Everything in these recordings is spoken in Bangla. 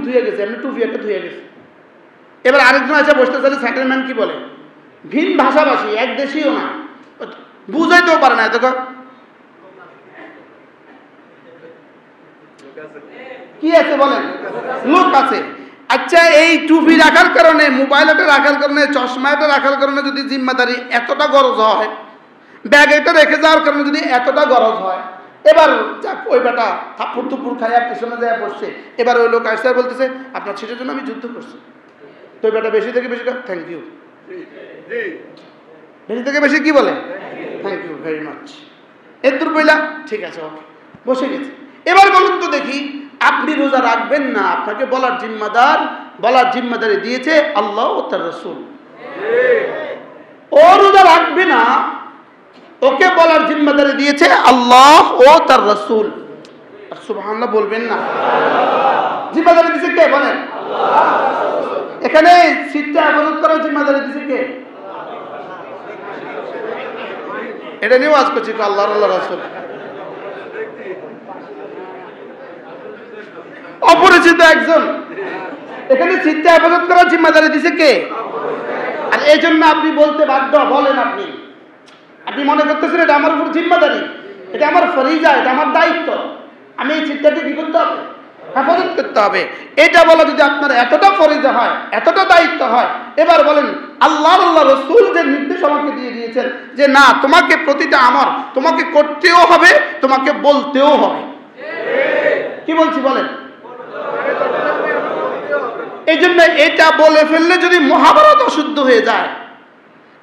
ধুয়ে গেছে, এমনি টুপি একটা ধুয়ে গেছে। এবার আরেকজন আছে বসতে চাইলে সেটেলমেন্ট কি বলে, ভিন ভাষাভাষী, এক দেশীয় না, বুঝাইতেও পারে না। এত কি আছে বলেন, লোক আছে। আচ্ছা, এই টুপি রাখার কারণে, মোবাইল এটা রাখার কারণে, চশমা এটা রাখার কারণে যদি জিম্মাদারি এতটা গরজ হয়, ব্যাগ এটা রেখে যাওয়ার কারণে যদি এতটা গরজ হয়, এবার যাক ওই বেটা থাপ্পড় থুপ্পড় খাইয়া পিছনে যায় বসছে, এবার ওই লোক আসছে বলতেছে আপনার ছেলের জন্য আমি যুদ্ধ করছি। তো ওই বেটা বেশি থেকে বেশি থ্যাংক ইউ, বেশি থেকে বেশি কি বলে, থ্যাংক ইউ ভেরি মাচ। এর দূর বইলা ঠিক আছে, ওকে, বসে গেছে। এবার বলুন তো দেখি, আপনি রোজা রাখবেন না, আপনাকে বলার জিম্মাদারি দিয়েছে আল্লাহ ও তার রাসূল। ও রোজা রাখবে না, ওকে বলার জিম্মাদারি দিয়েছে আল্লাহ ও তার রাসূল। সুবহানাল্লাহ বলবেন না? জিম্মাদারি দিয়েছে কে বলেন? এখানে সিটটা হেফাজত করার জিম্মাদারি দিয়েছে কে? এটা নিয়ে ওয়াজ করছি, আল্লাহ আল্লাহ রাসূল। অপরিচিত একজন, এখানে সিটটা হেফাজত করার জিম্মাদারি দিয়েছে কে? আর এই জন্য আপনি বলতে বাধ্য, বলেন আপনি মনে করতেছেন এটা আমার উপর জিম্মাদারি, এটা আমার ফরিজা, এটা আমার দায়িত্ব, আমি এই চিন্তাকে কি করতে হবে, হেফাজত করতে হবে। এটা বলা যদি আপনার এতটা ফরিজা হয়, এতটা দায়িত্ব হয়, এবার বলেন আল্লাহ রাসূল যে নির্দেশ আমাকে দিয়ে দিয়েছেন যে না, তোমাকে প্রতিটা আমার তোমাকে করতেও হবে, তোমাকে বলতেও হবে। কি বলছি বলেন? এই জন্য এটা বলে ফেললে যদি মহাভারত অশুদ্ধ হয়ে যায়,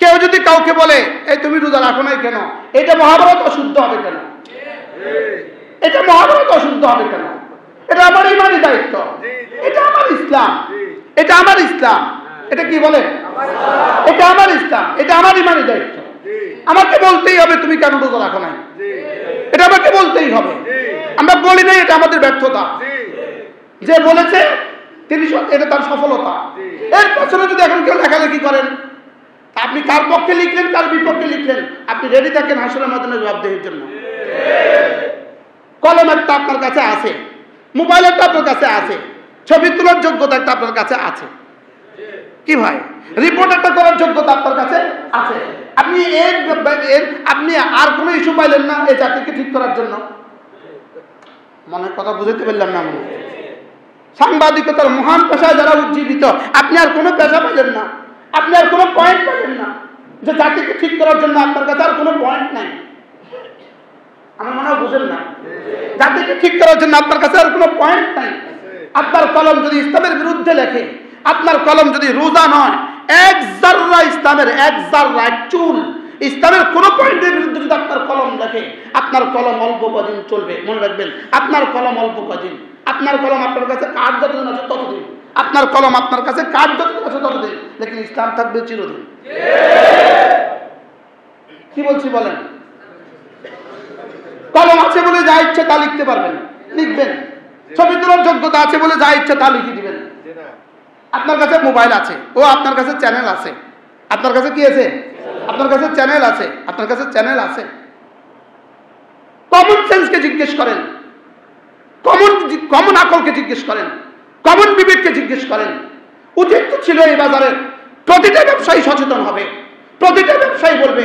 কেউ যদি কাউকে বলে এই তুমি রোজা রাখো নাই কেন, এটা মহাভারত অশুদ্ধ হবে কেন? এটা মহাভারত অশুদ্ধ হবে কেন? এটা আমার ইমানি দায়িত্ব, এটা আমার ইসলাম, এটা আমার ইসলাম, এটা কি বলে, এটা আমার ইসলাম, এটা আমার ইমানি দায়িত্ব। আমাকে বলতেই হবে তুমি কেন রোজা রাখো নাই, এটা আমাকে বলতেই হবে। আমরা বলি নাই, এটা আমাদের ব্যর্থতা। যে বলেছে তিনি, এটা তার সফলতা। এর পেছনে যদি এখন কেউ লেখালেখি করেন, আপনি কার পক্ষে লিখলেন, কার বিপক্ষে লিখলেন, আপনি রেডি থাকেন হাসরের ময়দানে জবাবদিহির জন্য। কলম একটা আপনার কাছে আছে, মোবাইল একটা আপনার কাছে আছে, ছবি তোলার যোগ্যতা একটা আপনার কাছে আছে, কি ভাই, রিপোর্ট একটা করার যোগ্যতা আপনার কাছে আছে। আপনি আপনি আর কোনো ইস্যু পাইলেন না এই জাতিকে ঠিক করার জন্য? মনে কথা বুঝতে পারলাম না? মনে সাংবাদিকতার মহান পেশায় যারা উজ্জীবিত, আপনি আর কোনো পেশা পাইলেন না, আপনি আর কোনো পয়েন্ট পাইলেন না যে জাতিকে ঠিক করার জন্য আপনার কাছে আর কোনো পয়েন্ট নাই। আমার মনে হয় বুঝেন না, জাতিকে ঠিক করার জন্য আপনার কাছে আর কোনো পয়েন্ট নাই। আপনার কলম যদি ইসলামের বিরুদ্ধে লেখে, আপনার কলম যদি রোজা নয়, এক জাররা ইসলামের, এক জাররা, এক চুল ইসলামের কোন পয়েন্টের বিরুদ্ধে যদি আপনার কলম লেখে, আপনার কলম অল্প কদিন চলবে। মনে রাখবেন, আপনার কলম অল্প কদিন, আপনার কলম আপনার কাছে কাঠ যতদিন আছে ততদিন, আপনার কলম আপনার কাছে কাঠ যতদিন আছে ততদিন, লেকিন ইসলাম থাকবে চিরদিন। কি বলছি বলেন? কলম আছে বলে যা ইচ্ছে তা লিখতে পারবেন, লিখবেন। ছবি তোলার যোগ্যতা আছে বলে যা ইচ্ছে তা লিখে দিবেন। আপনার কাছে মোবাইল আছে, ও আপনার কাছে চ্যানেল আছে, আপনার কাছে কি আছে, আপনার কাছে চ্যানেল আছে, আপনার কাছে চ্যানেল আছে। কমন সেন্সকে জিজ্ঞেস করেন, কমন আকলকে জিজ্ঞেস করেন, কমন বিবেককে জিজ্ঞেস করেন। উচিত ছিল এই বাজারের প্রতিটা ব্যবসায়ী সচেতন হবে, প্রতিটা ব্যবসায়ী বলবে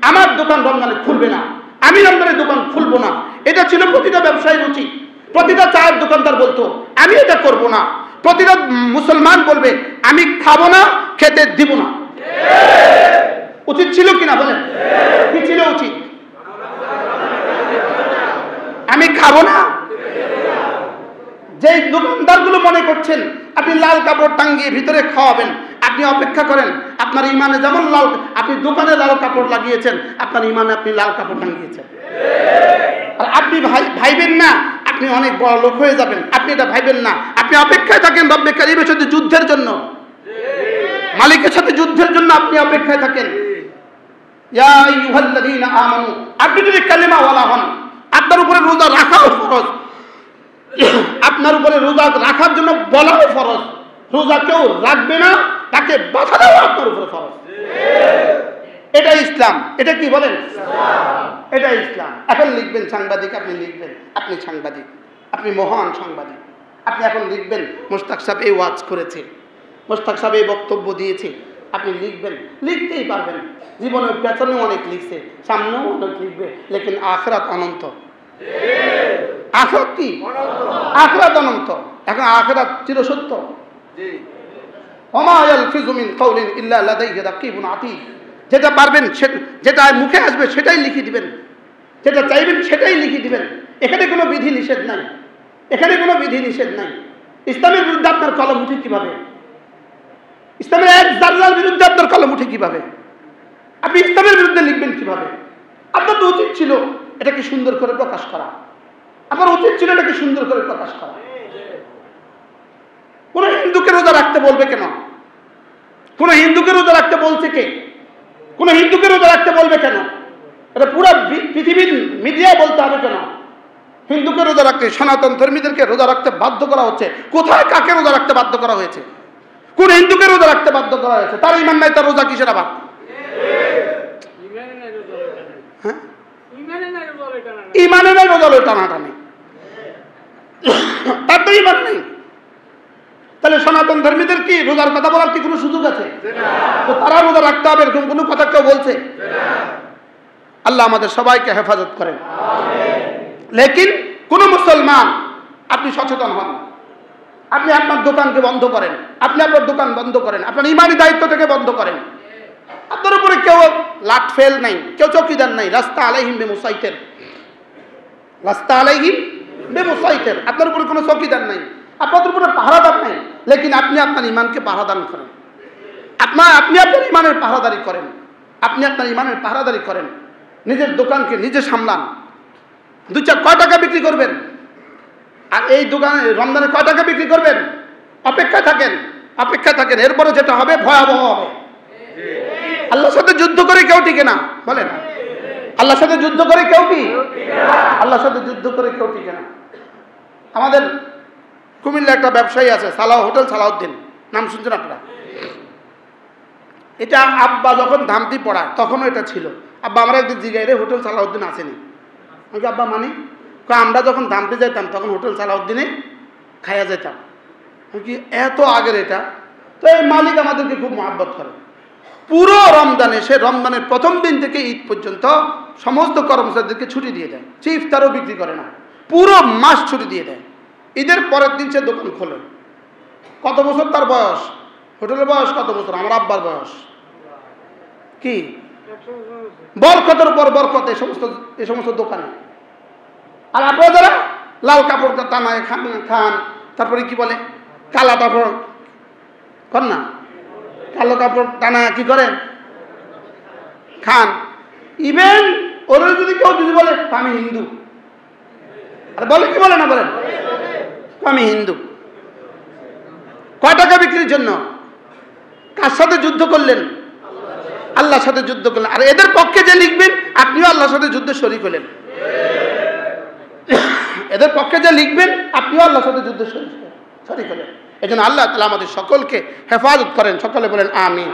আমার দোকান রমজানে খুলবে না, আমি রমজানের দোকান খুলবো না। এটা ছিল প্রতিটা ব্যবসায়ীর উচিত। প্রতিটা চায়ের দোকানদার বলতো আমি এটা করব না। প্রতিটা মুসলমান বলবে আমি খাবো না, খেতে দিব না। উচিত ছিল কিনা বলেন? কি ছিল উচিত? আমি খাবো না। যে দোকানদার গুলো মনে করছেন আপনি লাল কাপড় টাঙ্গিয়ে ভিতরে খাওয়াবেন, আপনি অপেক্ষা করেন, আপনার ইমানে যেমন লাল, আপনি দোকানে লাল কাপড় লাগিয়েছেন, আপনার ইমানে আপনি লাল কাপড় টাঙ্গিয়েছেন। আর আপনি ভাইবেন না আপনি অনেক বড় লোক হয়ে যাবেন, আপনি এটা ভাইবেন না। আপনি অপেক্ষায় থাকেন রব্বে কারীমের সাথে যুদ্ধের জন্য, মালিকের সাথে যুদ্ধের জন্য আপনি অপেক্ষায় থাকেন। ইয়া আইয়ুহাল্লাযীনা আমানু, আপনি যদি কালেমা ওয়ালা হন, আপনার উপরে রোজা রাখাও ফরজ, আপনার উপরে রোজা রাখার জন্য বলাও ফরজ। রোজা কেউ রাখবে না তাকে বাধা দেওয়া আপনার উপরে ফরজ। এটা ইসলাম। এটা কি বলেন? এটা ইসলাম। এখন লিখবেন সাংবাদিক, আপনি লিখবেন আপনি সাংবাদিক, আপনি মহান সাংবাদিক, আপনি এখন লিখবেন মোশতাক সাহেব এই ওয়াজ করেছে, মোশতাক সাহেব এই বক্তব্য দিয়েছে, আপনি লিখবেন, লিখতেই পারবেন। জীবনের পেছনেও অনেক লিখছে, সামনেও অনেক লিখবে, লেকিন আখিরাত অনন্ত। আখিরাত কি? আখিরাত অনন্ত। এখন আখিরাত চিরসত্য। ওমা ইয়ালফিযু মিন কাওলিন ইল্লা লাদাইহি রাকীবুন আতীদ। যেটা পারবেন, যেটা মুখে আসবে সেটাই লিখে দিবেন, যেটা চাইবেন সেটাই লিখে দিবেন। এখানে কোনো বিধি নিষেধ নাই, এখানে কোনো বিধি নিষেধ নাই। ইসলামের বিরুদ্ধে আপনার কলম উঠে কিভাবে? ইসলামের এক জাররার বিরুদ্ধে আপনার কলম উঠে কিভাবে? আপনি ইসলামের বিরুদ্ধে লিখবেন কিভাবে? আপনার তো উচিত ছিল এটাকে সুন্দর করে প্রকাশ করা, আপনার উচিত ছিল এটাকে সুন্দর করে প্রকাশ করা। কোন হিন্দুকে রোজা রাখতে বলবে কেন? কোন হিন্দুকে রোজা রাখতে বলছে কে? কোন হিন্দুকে রোজা রাখতে বলবে কেন? এটা পুরো পৃথিবীর মিডিয়া বলতে হবে কেন? হিন্দুকে রোজা রাখতে, সনাতন ধর্মীদেরকে রোজা রাখতে বাধ্য করা হচ্ছে। কোথায় কাকে রোজা রাখতে বাধ্য করা হয়েছে? কোন হিন্দুকে রোজা রাখতে বাধ্য করা হয়েছে? তার ঈমান নাই, তার রোজা কিসের আবার? ঈমানে নাই, রোজা লই টানাটানি, তার তো ঈমান নেই। তাহলে সনাতন ধর্মীদের কি রোজার কথা বলার কি কোনো সুযোগ আছে? তো তারা রোজা রাখতে হবে এরকম কোনো কথা কেউ বলছে? আল্লাহ আমাদের সবাইকে হেফাজত করেন। লেকিন কোন মুসলমান, আপনি সচেতন হন, আপনি আপনার দোকানকে বন্ধ করেন, আপনি আপনার দোকান বন্ধ করেন, আপনার ইমানি দায়িত্ব থেকে বন্ধ করেন। আপনার উপরে কেউ লাট ফেল নাই, কেউ চৌকিদার নাই। রাস্তা আলাইহিম বিমুসাইতির, রাস্তা আলাইহিম বিমুসাইতির। আপনার উপরে কোনো চৌকিদার নাই, আপনাদের উপরে পাহারাদার নাই, লেকিন আপনি আপনার ইমানকে পাহারাদান করেন। আপনি আপনার ইমানের পাহারাদারি করেন, আপনি আপনার ইমানের পাহারাদারি করেন। নিজের দোকানকে নিজে সামলান। দুই চার কয় টাকা বিক্রি করবেন? আর এই দোকানে রমজানে কয় টাকা বিক্রি করবেন? অপেক্ষায় থাকেন, অপেক্ষায় থাকেন। এরপরে যেটা হবে ভয়াবহ হবে। আল্লাহর সাথে যুদ্ধ করে কেউ টিকে না, বলেন। আল্লাহর সাথে যুদ্ধ করে কেউ কি? আল্লাহর সাথে যুদ্ধ করে কেউ টিকে না। আমাদের কুমিল্লা একটা ব্যবসায়ী আছে, হোটেল সালাউদ্দিন, নাম শুনছেন আপনারা? এটা আব্বা যখন ধামতি পড়ায় তখনও এটা ছিল। আব্বা আমরা একদিন জিগাই রে হোটেল সালাউদ্দিন আসেনি। আমি আব্বা মানে আমরা যখন ধামতে যেতাম তখন হোটেল সালাউদ্দিনে খাইয়া যেতাম। কি এত আগের এটা? তো এই মালিক আমাদেরকে খুব মহাব্বত করে। পুরো রমজানে, সে রমজানের প্রথম দিন থেকে ঈদ পর্যন্ত সমস্ত কর্মচারীদেরকে ছুটি দিয়ে দেয়। সে ইফতারও বিক্রি করে না, পুরো মাস ছুটি দিয়ে দেয়। ঈদের পরের দিন সে দোকান খোলে। কত বছর তার বয়স? হোটেলের বয়স কত বছর? আমার আব্বার বয়স কি? বরকতের পর বরকত এই সমস্ত দোকানে। আর আপনারা যারা লাল কাপড় টানায় খান, তারপরে কি বলে কালা কাপড় কর না, কালো কাপড় টানায় কি করেন? খান। ইভেন ওরা যদি কেউ যদি বলে আমি হিন্দু, আর বলে কি বলে না বলেন আমি হিন্দু, কয় টাকা বিক্রির জন্য? কার সাথে যুদ্ধ করলেন? আল্লাহর সাথে যুদ্ধ করলেন। আর এদের পক্ষে যে লিখবেন আপনিও আল্লাহর সাথে যুদ্ধে শরীক হলেন। এদের পক্ষে যে লিখবেন আপনিও আল্লাহর সাথে যুদ্ধে শরীক হলেন। এই জন্য আল্লাহ তাআলা আমাদের সকলকে হেফাজত করেন। সকলে বলেন আমিন।